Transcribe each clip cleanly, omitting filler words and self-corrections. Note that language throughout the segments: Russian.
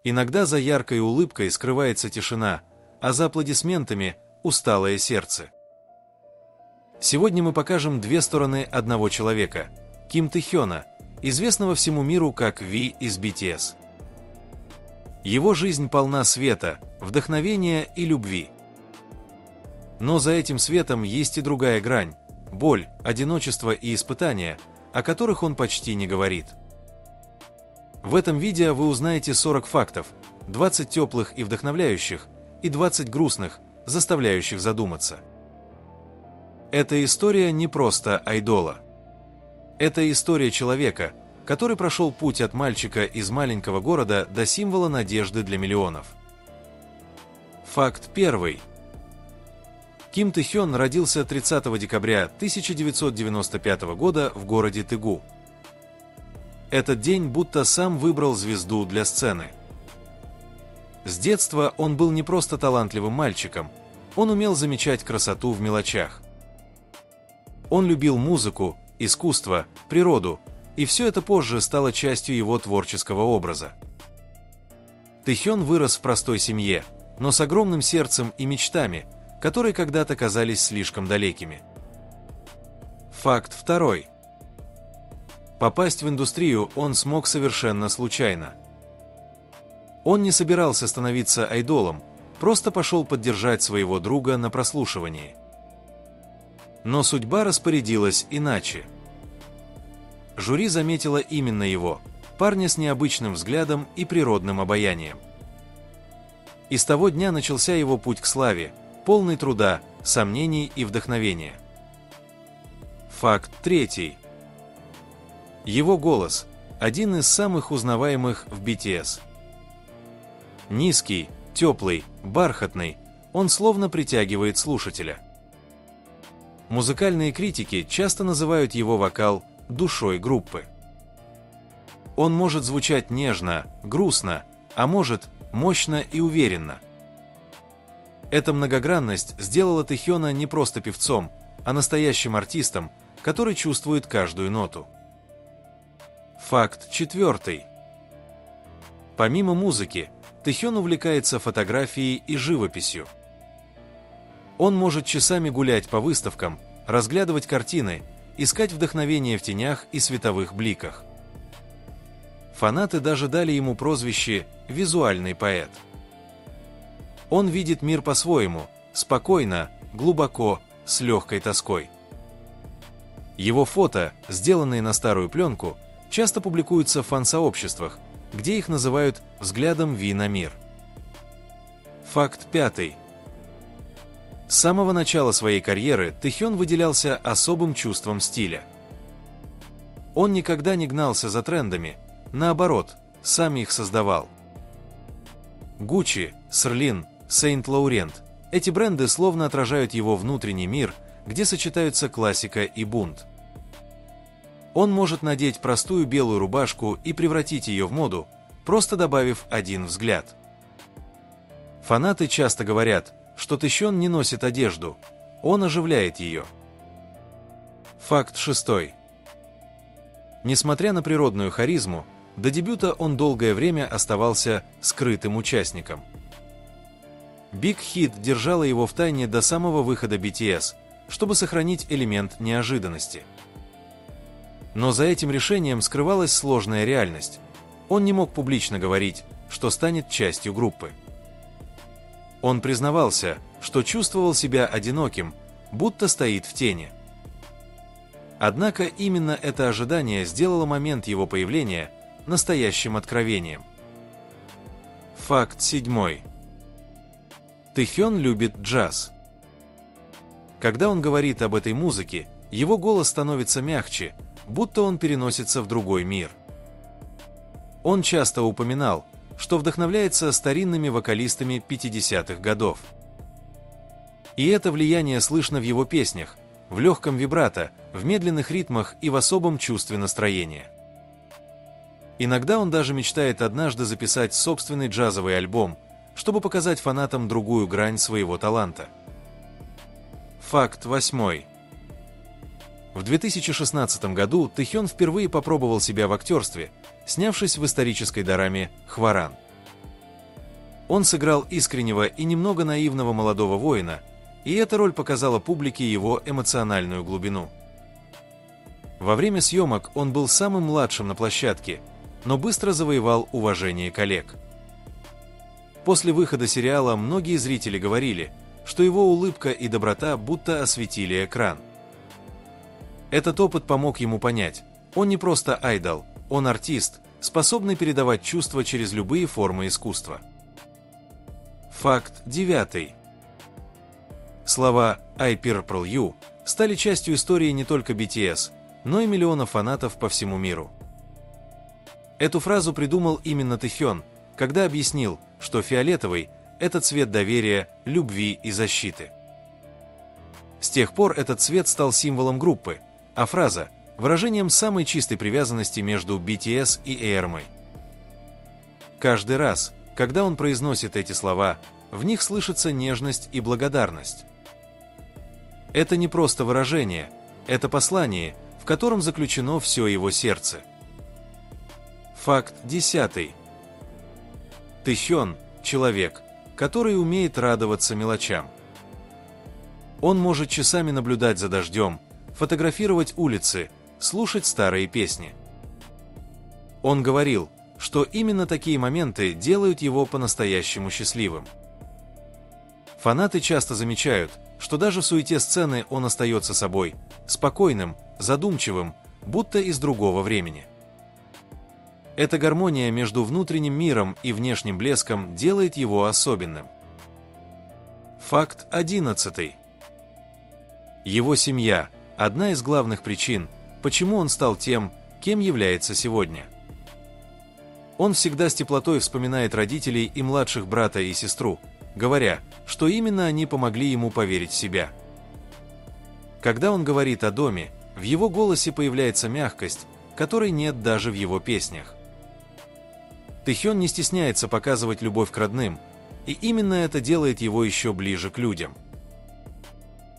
Иногда за яркой улыбкой скрывается тишина, а за аплодисментами – усталое сердце. Сегодня мы покажем две стороны одного человека – Ким Тэ-хёна, известного всему миру как Ви из BTS. Его жизнь полна света, вдохновения и любви. Но за этим светом есть и другая грань – боль, одиночество и испытания, о которых он почти не говорит. В этом видео вы узнаете 40 фактов, 20 теплых и вдохновляющих, и 20 грустных, заставляющих задуматься. Эта история не просто айдола. Это история человека, который прошел путь от мальчика из маленького города до символа надежды для миллионов. Факт первый. Ким Тэ-хён родился 30 декабря 1995 года в городе Тэгу. Этот день будто сам выбрал звезду для сцены. С детства он был не просто талантливым мальчиком, он умел замечать красоту в мелочах. Он любил музыку, искусство, природу, и все это позже стало частью его творческого образа. Тэ-хён вырос в простой семье, но с огромным сердцем и мечтами, которые когда-то казались слишком далекими. Факт второй. Попасть в индустрию он смог совершенно случайно. Он не собирался становиться айдолом, просто пошел поддержать своего друга на прослушивании. Но судьба распорядилась иначе. Жюри заметило именно его, парня с необычным взглядом и природным обаянием. И с того дня начался его путь к славе, полный труда, сомнений и вдохновения. Факт третий. Его голос – один из самых узнаваемых в BTS. Низкий, теплый, бархатный, он словно притягивает слушателя. Музыкальные критики часто называют его вокал душой группы. Он может звучать нежно, грустно, а может мощно и уверенно. Эта многогранность сделала Тэ-хёна не просто певцом, а настоящим артистом, который чувствует каждую ноту. Факт четвертый. Помимо музыки, Тэ-хён увлекается фотографией и живописью. Он может часами гулять по выставкам, разглядывать картины, искать вдохновение в тенях и световых бликах. Фанаты даже дали ему прозвище «визуальный поэт». Он видит мир по-своему, спокойно, глубоко, с легкой тоской. Его фото, сделанные на старую пленку, часто публикуются в фан-сообществах, где их называют «взглядом Ви на мир». Факт пятый. С самого начала своей карьеры Тэ-хён выделялся особым чувством стиля. Он никогда не гнался за трендами, наоборот, сам их создавал. Gucci, Celine, Saint Laurent – эти бренды словно отражают его внутренний мир, где сочетаются классика и бунт. Он может надеть простую белую рубашку и превратить ее в моду, просто добавив один взгляд. Фанаты часто говорят, что Тэ-хён не носит одежду, он оживляет ее. Факт шестой. Несмотря на природную харизму, до дебюта он долгое время оставался скрытым участником. Big Hit держала его в тайне до самого выхода BTS, чтобы сохранить элемент неожиданности. Но за этим решением скрывалась сложная реальность. Он не мог публично говорить, что станет частью группы. Он признавался, что чувствовал себя одиноким, будто стоит в тени. Однако именно это ожидание сделало момент его появления настоящим откровением. Факт седьмой. Тэ-хён любит джаз. Когда он говорит об этой музыке, его голос становится мягче, будто он переносится в другой мир. Он часто упоминал, что вдохновляется старинными вокалистами 50-х годов. И это влияние слышно в его песнях, в легком вибрато, в медленных ритмах и в особом чувстве настроения. Иногда он даже мечтает однажды записать собственный джазовый альбом, чтобы показать фанатам другую грань своего таланта. Факт восьмой. В 2016 году Тэ-хён впервые попробовал себя в актерстве, снявшись в исторической дораме «Хваран». Он сыграл искреннего и немного наивного молодого воина, и эта роль показала публике его эмоциональную глубину. Во время съемок он был самым младшим на площадке, но быстро завоевал уважение коллег. После выхода сериала многие зрители говорили, что его улыбка и доброта будто осветили экран. Этот опыт помог ему понять, он не просто айдол, он артист, способный передавать чувства через любые формы искусства. Факт 9. Слова «I Purple You» стали частью истории не только BTS, но и миллионов фанатов по всему миру. Эту фразу придумал именно Тэхён, когда объяснил, что фиолетовый – это цвет доверия, любви и защиты. С тех пор этот цвет стал символом группы, а фраза – выражением самой чистой привязанности между BTS и ARMY. Каждый раз, когда он произносит эти слова, в них слышится нежность и благодарность. Это не просто выражение, это послание, в котором заключено все его сердце. Факт 10. Тэхён – человек, который умеет радоваться мелочам. Он может часами наблюдать за дождем, фотографировать улицы, слушать старые песни. Он говорил, что именно такие моменты делают его по-настоящему счастливым. Фанаты часто замечают, что даже в суете сцены он остается собой, спокойным, задумчивым, будто из другого времени. Эта гармония между внутренним миром и внешним блеском делает его особенным. Факт 11. Его семья – одна из главных причин, почему он стал тем, кем является сегодня. Он всегда с теплотой вспоминает родителей и младших брата и сестру, говоря, что именно они помогли ему поверить в себя. Когда он говорит о доме, в его голосе появляется мягкость, которой нет даже в его песнях. Тэхён не стесняется показывать любовь к родным, и именно это делает его еще ближе к людям.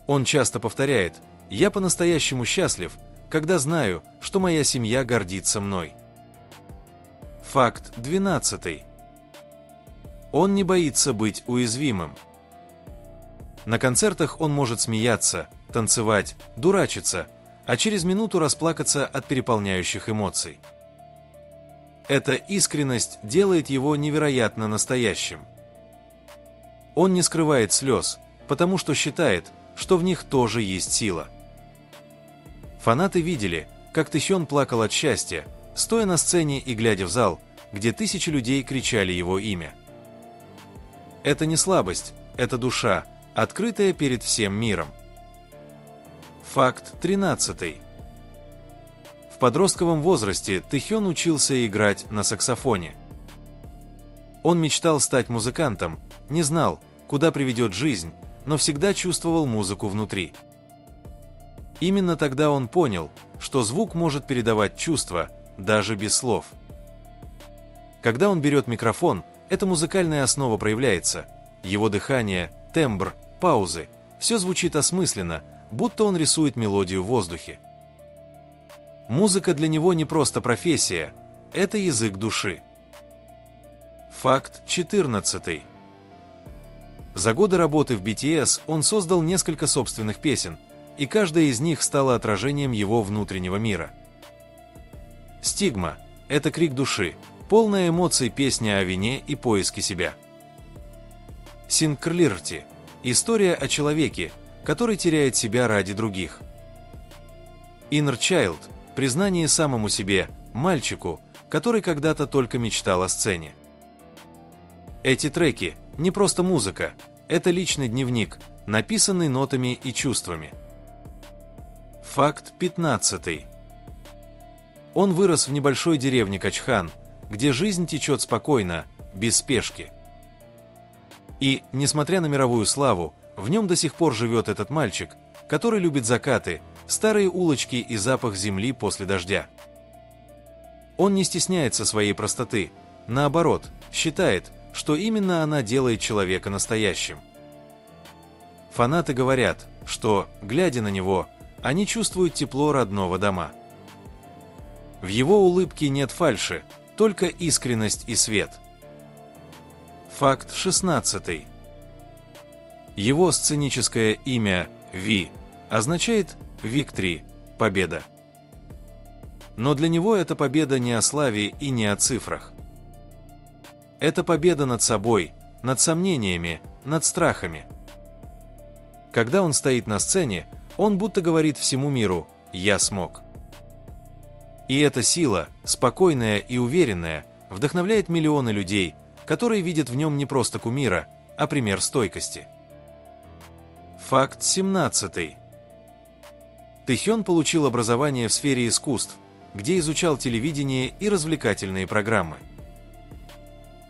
Он часто повторяет: «Я по-настоящему счастлив, когда знаю, что моя семья гордится мной». Факт 12. Он не боится быть уязвимым. На концертах он может смеяться, танцевать, дурачиться, а через минуту расплакаться от переполняющих эмоций. Эта искренность делает его невероятно настоящим. Он не скрывает слез, потому что считает, что в них тоже есть сила. Фанаты видели, как Тэхён плакал от счастья, стоя на сцене и глядя в зал, где тысячи людей кричали его имя. Это не слабость, это душа, открытая перед всем миром. Факт 13. В подростковом возрасте Тэхён учился играть на саксофоне. Он мечтал стать музыкантом, не знал, куда приведет жизнь, но всегда чувствовал музыку внутри. Именно тогда он понял, что звук может передавать чувства, даже без слов. Когда он берет микрофон, эта музыкальная основа проявляется. Его дыхание, тембр, паузы – все звучит осмысленно, будто он рисует мелодию в воздухе. Музыка для него не просто профессия, это язык души. Факт 14. За годы работы в BTS он создал несколько собственных песен, и каждая из них стала отражением его внутреннего мира. «Стигма» – это крик души, полная эмоций песня о вине и поиске себя. «Синклирти» – история о человеке, который теряет себя ради других. «Inner Child» – признание самому себе, мальчику, который когда-то только мечтал о сцене. Эти треки – не просто музыка, это личный дневник, написанный нотами и чувствами. Факт 15. Он вырос в небольшой деревне Качхан, где жизнь течет спокойно, без спешки. И, несмотря на мировую славу, в нем до сих пор живет этот мальчик, который любит закаты, старые улочки и запах земли после дождя. Он не стесняется своей простоты, наоборот, считает, что именно она делает человека настоящим. Фанаты говорят, что, глядя на него, они чувствуют тепло родного дома. В его улыбке нет фальши, только искренность и свет. Факт 16. Его сценическое имя Ви означает «Victory» – «победа». Но для него эта победа не о славе и не о цифрах. Это победа над собой, над сомнениями, над страхами. Когда он стоит на сцене, он будто говорит всему миру «Я смог». И эта сила, спокойная и уверенная, вдохновляет миллионы людей, которые видят в нем не просто кумира, а пример стойкости. Факт 17. Тэхён получил образование в сфере искусств, где изучал телевидение и развлекательные программы.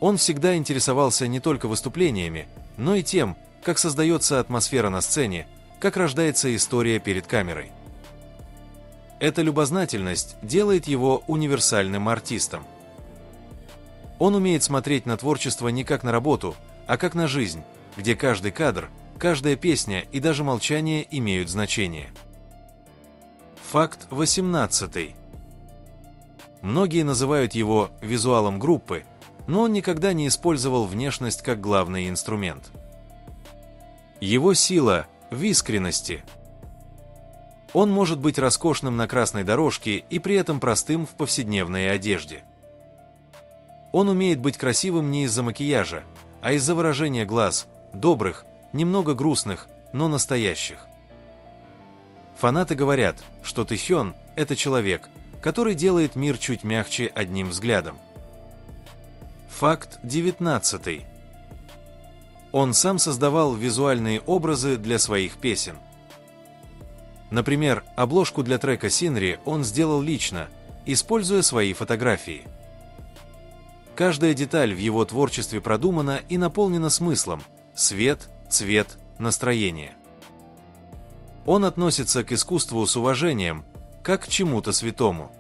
Он всегда интересовался не только выступлениями, но и тем, как создается атмосфера на сцене, как рождается история перед камерой. Эта любознательность делает его универсальным артистом. Он умеет смотреть на творчество не как на работу, а как на жизнь, где каждый кадр, каждая песня и даже молчание имеют значение. Факт 18. Многие называют его визуалом группы, но он никогда не использовал внешность как главный инструмент. Его сила в искренности. Он может быть роскошным на красной дорожке и при этом простым в повседневной одежде. Он умеет быть красивым не из-за макияжа, а из-за выражения глаз, добрых, немного грустных, но настоящих. Фанаты говорят, что Тэхён – это человек, который делает мир чуть мягче одним взглядом. Факт 19. Он сам создавал визуальные образы для своих песен. Например, обложку для трека «Синри» он сделал лично, используя свои фотографии. Каждая деталь в его творчестве продумана и наполнена смыслом – свет, цвет, настроение. Он относится к искусству с уважением, как к чему-то святому.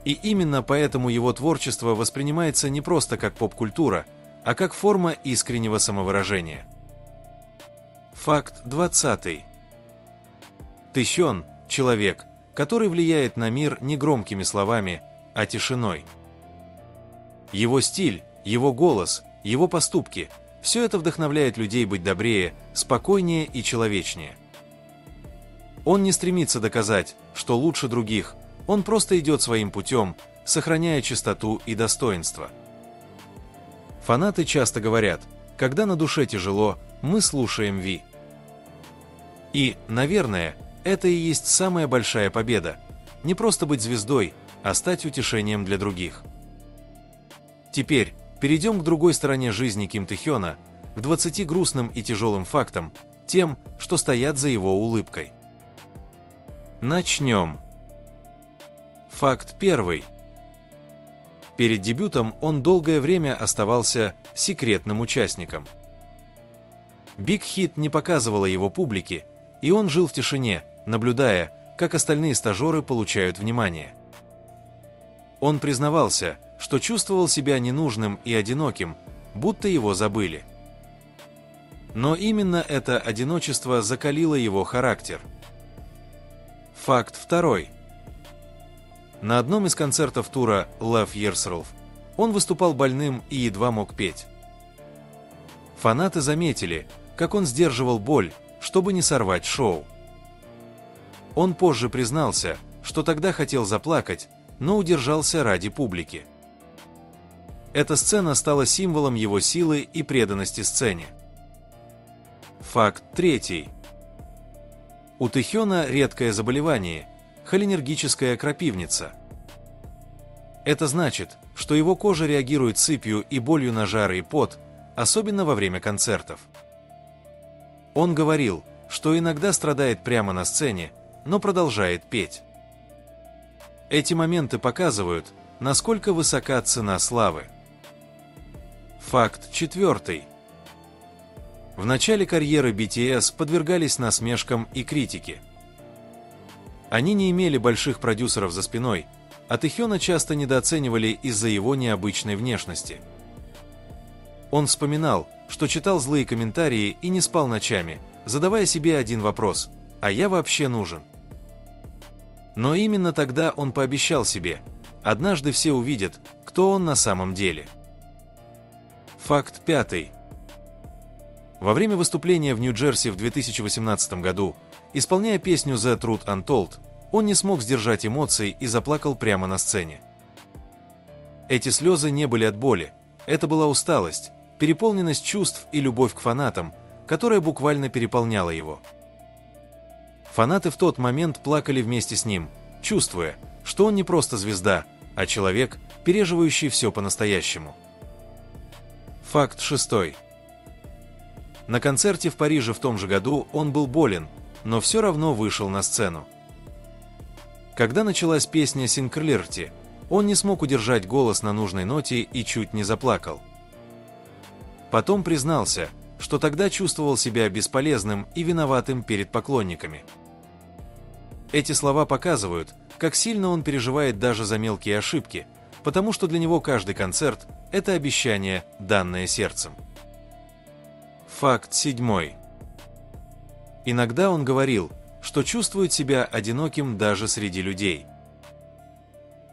И именно поэтому его творчество воспринимается не просто как поп-культура, а как форма искреннего самовыражения. Факт 20. Тэхён – человек, который влияет на мир не громкими словами, а тишиной. Его стиль, его голос, его поступки – все это вдохновляет людей быть добрее, спокойнее и человечнее. Он не стремится доказать, что лучше других, он просто идет своим путем, сохраняя чистоту и достоинство. Фанаты часто говорят, когда на душе тяжело, мы слушаем Ви. И, наверное, это и есть самая большая победа. Не просто быть звездой, а стать утешением для других. Теперь перейдем к другой стороне жизни Ким Тэхёна, к 20 грустным и тяжелым фактам, тем, что стоят за его улыбкой. Начнем. Факт 1. Перед дебютом он долгое время оставался секретным участником. Big Hit не показывала его публике, и он жил в тишине, наблюдая, как остальные стажеры получают внимание. Он признавался, что чувствовал себя ненужным и одиноким, будто его забыли. Но именно это одиночество закалило его характер. Факт 2. На одном из концертов тура Love Yourself он выступал больным и едва мог петь. Фанаты заметили, как он сдерживал боль, чтобы не сорвать шоу. Он позже признался, что тогда хотел заплакать, но удержался ради публики. Эта сцена стала символом его силы и преданности сцене. Факт 3. У Тэхёна редкое заболевание – холинергическая крапивница. Это значит, что его кожа реагирует сыпью и болью на жары и пот, особенно во время концертов. Он говорил, что иногда страдает прямо на сцене, но продолжает петь. Эти моменты показывают, насколько высока цена славы. Факт 4. В начале карьеры BTS подвергались насмешкам и критике. Они не имели больших продюсеров за спиной, а Тэхёна часто недооценивали из-за его необычной внешности. Он вспоминал, что читал злые комментарии и не спал ночами, задавая себе один вопрос: «А я вообще нужен?». Но именно тогда он пообещал себе: однажды все увидят, кто он на самом деле. Факт пятый. Во время выступления в Нью-Джерси в 2018 году, исполняя песню «The Truth Untold», он не смог сдержать эмоций и заплакал прямо на сцене. Эти слезы не были от боли, это была усталость, переполненность чувств и любовь к фанатам, которая буквально переполняла его. Фанаты в тот момент плакали вместе с ним, чувствуя, что он не просто звезда, а человек, переживающий все по-настоящему. Факт шестой. На концерте в Париже в том же году он был болен, но все равно вышел на сцену. Когда началась песня «Синклерти», он не смог удержать голос на нужной ноте и чуть не заплакал. Потом признался, что тогда чувствовал себя бесполезным и виноватым перед поклонниками. Эти слова показывают, как сильно он переживает даже за мелкие ошибки, потому что для него каждый концерт – это обещание, данное сердцем. Факт седьмой. Иногда он говорил, что чувствует себя одиноким даже среди людей.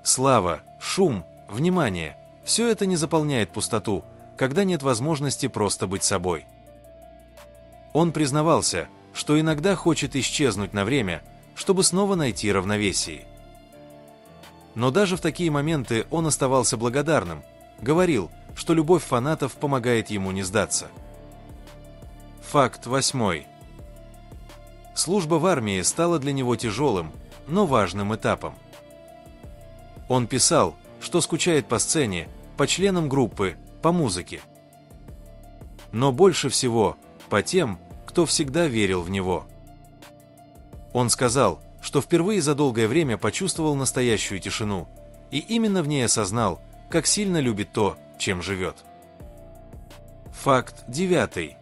Слава, шум, внимание – все это не заполняет пустоту, когда нет возможности просто быть собой. Он признавался, что иногда хочет исчезнуть на время, чтобы снова найти равновесие. Но даже в такие моменты он оставался благодарным, говорил, что любовь фанатов помогает ему не сдаться. Факт восьмой. Служба в армии стала для него тяжелым, но важным этапом. Он писал, что скучает по сцене, по членам группы, по музыке. Но больше всего по тем, кто всегда верил в него. Он сказал, что впервые за долгое время почувствовал настоящую тишину, и именно в ней осознал, как сильно любит то, чем живет. Факт девятый.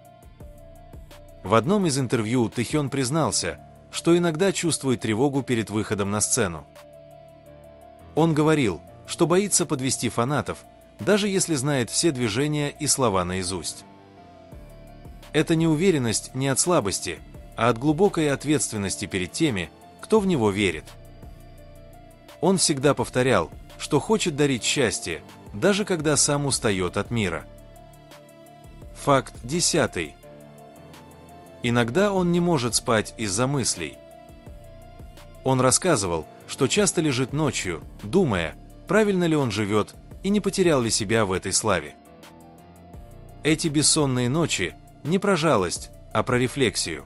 В одном из интервью Тэхён признался, что иногда чувствует тревогу перед выходом на сцену. Он говорил, что боится подвести фанатов, даже если знает все движения и слова наизусть. Это не уверенность не от слабости, а от глубокой ответственности перед теми, кто в него верит. Он всегда повторял, что хочет дарить счастье, даже когда сам устает от мира. Факт десятый. Иногда он не может спать из-за мыслей. Он рассказывал, что часто лежит ночью, думая, правильно ли он живет и не потерял ли себя в этой славе. Эти бессонные ночи не про жалость, а про рефлексию.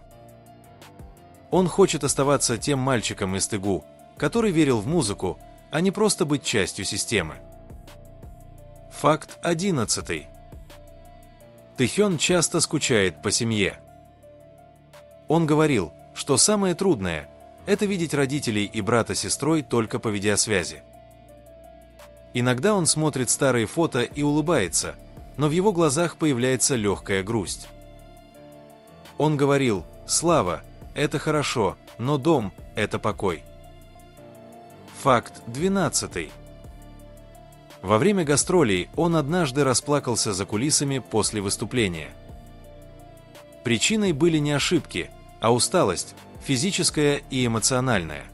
Он хочет оставаться тем мальчиком из Тэгу, который верил в музыку, а не просто быть частью системы. Факт 11. Тэхён часто скучает по семье. Он говорил, что самое трудное – это видеть родителей и брата с сестрой только по видеосвязи. Иногда он смотрит старые фото и улыбается, но в его глазах появляется легкая грусть. Он говорил: «Слава – это хорошо, но дом – это покой». Факт 12. Во время гастролей он однажды расплакался за кулисами после выступления. Причиной были не ошибки, а усталость, физическая и эмоциональная.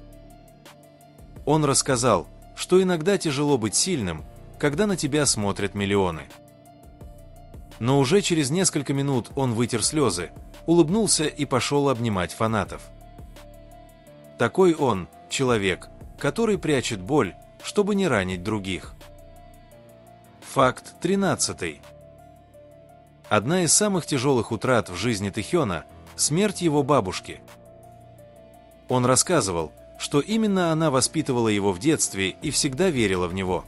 Он рассказал, что иногда тяжело быть сильным, когда на тебя смотрят миллионы. Но уже через несколько минут он вытер слезы, улыбнулся и пошел обнимать фанатов. Такой он, человек, который прячет боль, чтобы не ранить других. Факт 13. Одна из самых тяжелых утрат в жизни Тэхёна – смерть его бабушки. Он рассказывал, что именно она воспитывала его в детстве и всегда верила в него.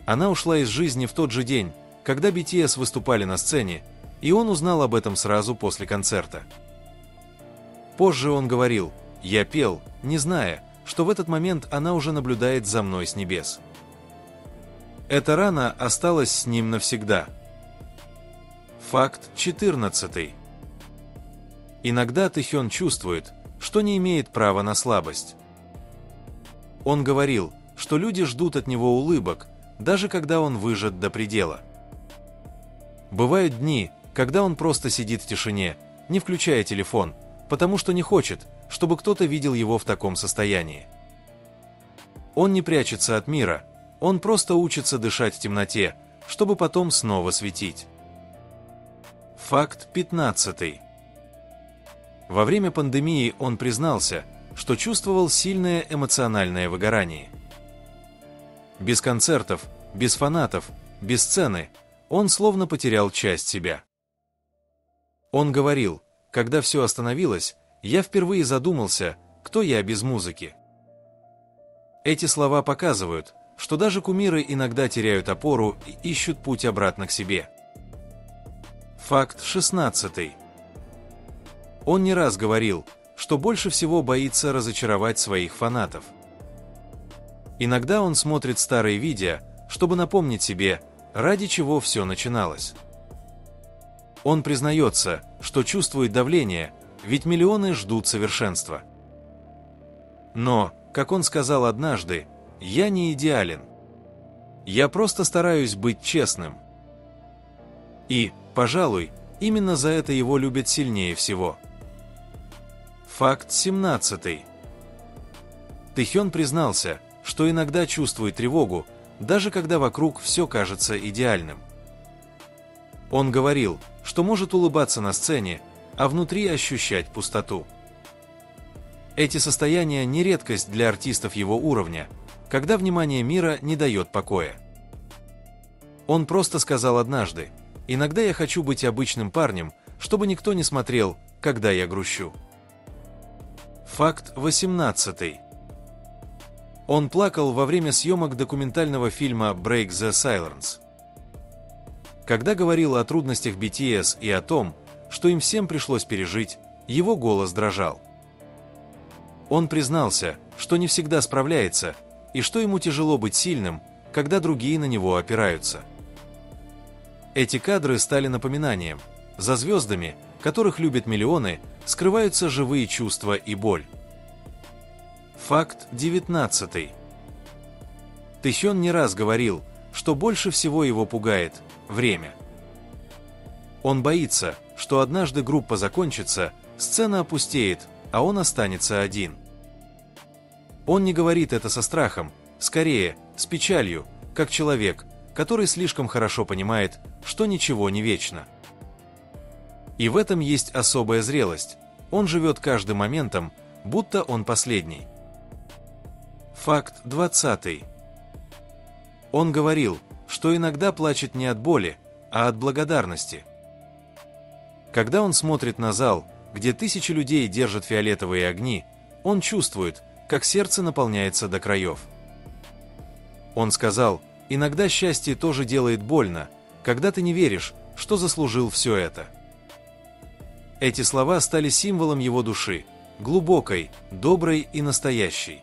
Она ушла из жизни в тот же день, когда BTS выступали на сцене, и он узнал об этом сразу после концерта. Позже он говорил: «Я пел, не зная, что в этот момент она уже наблюдает за мной с небес». Эта рана осталась с ним навсегда. Факт 14. Иногда Тэхён чувствует, что не имеет права на слабость. Он говорил, что люди ждут от него улыбок, даже когда он выжат до предела. Бывают дни, когда он просто сидит в тишине, не включая телефон, потому что не хочет, чтобы кто-то видел его в таком состоянии. Он не прячется от мира, он просто учится дышать в темноте, чтобы потом снова светить. Факт 15. Во время пандемии он признался, что чувствовал сильное эмоциональное выгорание. Без концертов, без фанатов, без сцены он словно потерял часть себя. Он говорил: «Когда все остановилось, я впервые задумался, кто я без музыки». Эти слова показывают, что даже кумиры иногда теряют опору и ищут путь обратно к себе. Факт 16. Он не раз говорил, что больше всего боится разочаровать своих фанатов. Иногда он смотрит старые видео, чтобы напомнить себе, ради чего все начиналось. Он признается, что чувствует давление, ведь миллионы ждут совершенства. Но, как он сказал однажды, «Я не идеален. Я просто стараюсь быть честным». И, пожалуй, именно за это его любят сильнее всего. Факт 17. Тэхён признался, что иногда чувствует тревогу, даже когда вокруг все кажется идеальным. Он говорил, что может улыбаться на сцене, а внутри ощущать пустоту. Эти состояния не редкость для артистов его уровня, когда внимание мира не дает покоя. Он просто сказал однажды: «Иногда я хочу быть обычным парнем, чтобы никто не смотрел, когда я грущу». Факт 18. Он плакал во время съемок документального фильма «Break the Silence». Когда говорил о трудностях BTS и о том, что им всем пришлось пережить, его голос дрожал. Он признался, что не всегда справляется, и что ему тяжело быть сильным, когда другие на него опираются. Эти кадры стали напоминанием: за звездами, которых любят миллионы, скрываются живые чувства и боль. Факт 19. Тэхён не раз говорил, что больше всего его пугает время. Он боится, что однажды группа закончится, сцена опустеет, а он останется один. Он не говорит это со страхом, скорее, с печалью, как человек, который слишком хорошо понимает, что ничего не вечно. И в этом есть особая зрелость. Он живет каждым моментом, будто он последний. Факт 20. Он говорил, что иногда плачет не от боли, а от благодарности. Когда он смотрит на зал, где тысячи людей держат фиолетовые огни, он чувствует, как сердце наполняется до краев. Он сказал: «Иногда счастье тоже делает больно, когда ты не веришь, что заслужил все это». Эти слова стали символом его души, глубокой, доброй и настоящей.